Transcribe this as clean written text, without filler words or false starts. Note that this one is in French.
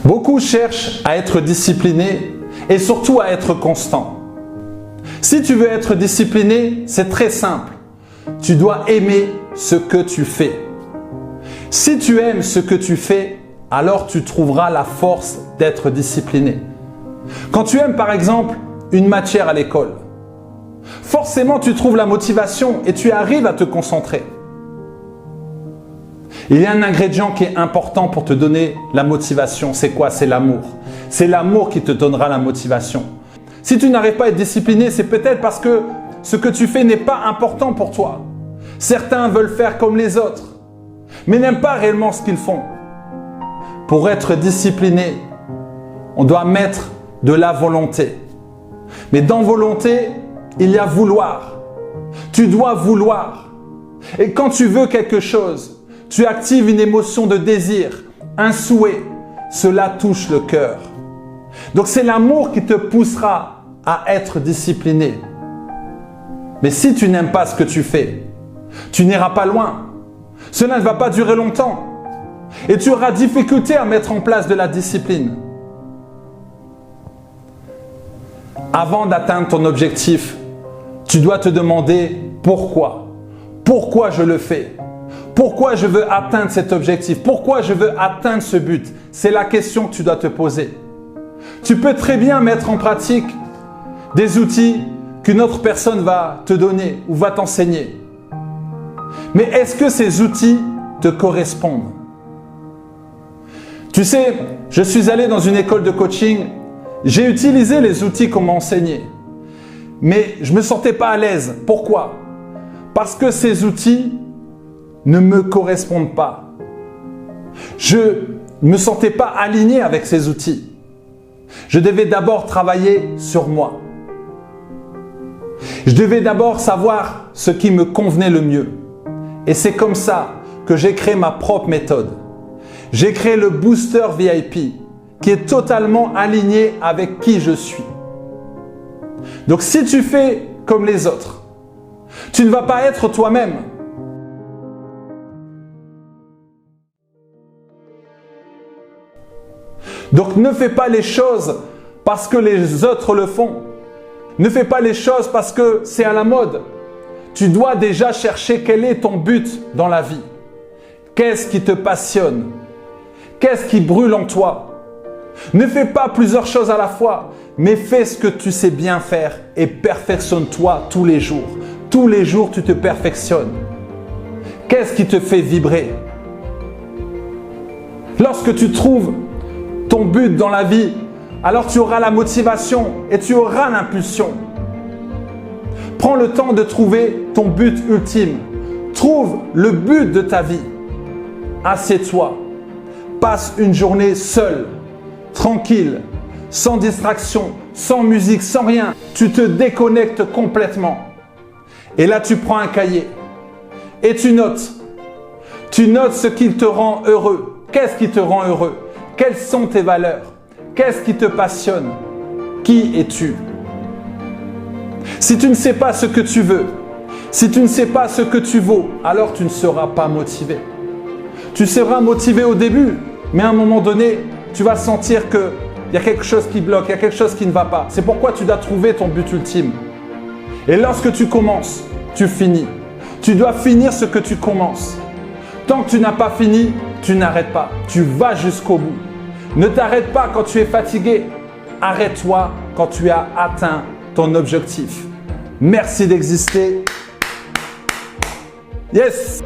Beaucoup cherchent à être disciplinés et surtout à être constants. Si tu veux être discipliné, c'est très simple. Tu dois aimer ce que tu fais. Si tu aimes ce que tu fais, alors tu trouveras la force d'être discipliné. Quand tu aimes par exemple une matière à l'école, forcément tu trouves la motivation et tu arrives à te concentrer. Il y a un ingrédient qui est important pour te donner la motivation. C'est quoi? C'est l'amour. C'est l'amour qui te donnera la motivation. Si tu n'arrives pas à être discipliné, c'est peut-être parce que ce que tu fais n'est pas important pour toi. Certains veulent faire comme les autres, mais n'aiment pas réellement ce qu'ils font. Pour être discipliné, on doit mettre de la volonté. Mais dans volonté, il y a vouloir. Tu dois vouloir. Et quand tu veux quelque chose, tu actives une émotion de désir, un souhait. Cela touche le cœur. Donc c'est l'amour qui te poussera à être discipliné. Mais si tu n'aimes pas ce que tu fais, tu n'iras pas loin. Cela ne va pas durer longtemps. Et tu auras difficulté à mettre en place de la discipline. Avant d'atteindre ton objectif, tu dois te demander pourquoi. Pourquoi je le fais? Pourquoi je veux atteindre cet objectif? Pourquoi je veux atteindre ce but? C'est la question que tu dois te poser. Tu peux très bien mettre en pratique des outils qu'une autre personne va te donner ou va t'enseigner. Mais est-ce que ces outils te correspondent? Tu sais, je suis allé dans une école de coaching, j'ai utilisé les outils qu'on m'a enseignés, mais je ne me sentais pas à l'aise. Pourquoi? Parce que ces outils ne me correspondent pas. Je ne me sentais pas aligné avec ces outils. Je devais d'abord travailler sur moi. Je devais d'abord savoir ce qui me convenait le mieux. Et c'est comme ça que j'ai créé ma propre méthode. J'ai créé le Booster VIP qui est totalement aligné avec qui je suis. Donc si tu fais comme les autres, tu ne vas pas être toi-même. Donc ne fais pas les choses parce que les autres le font. Ne fais pas les choses parce que c'est à la mode. Tu dois déjà chercher quel est ton but dans la vie. Qu'est-ce qui te passionne? Qu'est-ce qui brûle en toi? Ne fais pas plusieurs choses à la fois, mais fais ce que tu sais bien faire et perfectionne-toi tous les jours. Tous les jours, tu te perfectionnes. Qu'est-ce qui te fait vibrer? Lorsque tu trouves ton but dans la vie, alors tu auras la motivation et tu auras l'impulsion. Prends le temps de trouver ton but ultime. Trouve le but de ta vie. Assieds-toi. Passe une journée seule, tranquille, sans distraction, sans musique, sans rien. Tu te déconnectes complètement. Et là, tu prends un cahier et tu notes. Tu notes ce qui te rend heureux. Qu'est-ce qui te rend heureux? Quelles sont tes valeurs? Qu'est-ce qui te passionne? Qui es-tu? Si tu ne sais pas ce que tu veux, si tu ne sais pas ce que tu vaux, alors tu ne seras pas motivé. Tu seras motivé au début, mais à un moment donné, tu vas sentir qu'il y a quelque chose qui bloque, il y a quelque chose qui ne va pas. C'est pourquoi tu dois trouver ton but ultime. Et lorsque tu commences, tu finis. Tu dois finir ce que tu commences. Tant que tu n'as pas fini, tu n'arrêtes pas. Tu vas jusqu'au bout. Ne t'arrête pas quand tu es fatigué. Arrête-toi quand tu as atteint ton objectif. Merci d'exister. Yes!